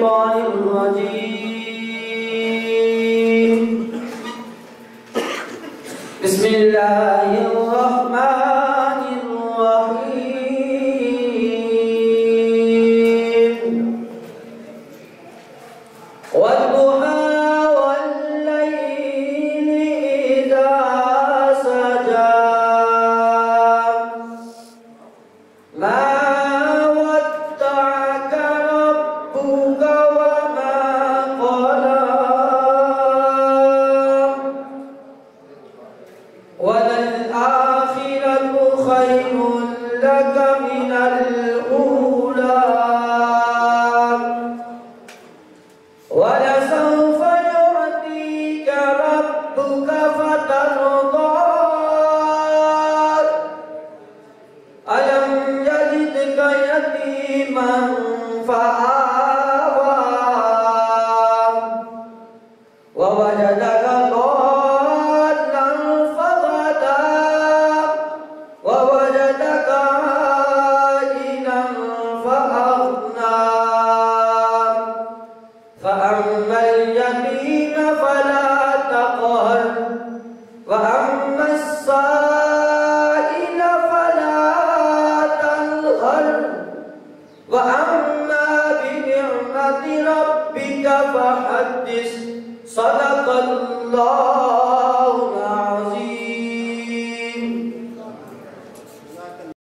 الشيطان الرجيم. بسم الله الرحمن الرحيم. والضحى والليل إذا سجى ما ودعك ربك وما قلى وللآخرة خير لك من الأولى ولسوف يعطيك ربك فترضى ألم يجدك يتيما فآوى ووجدك ضالا فهدى ووجدك عائلا فأغنى فأما اليمين فلا تقهر وأما السائل فلا تنهر وأما بنعمة ربك فحدث. صدق الله.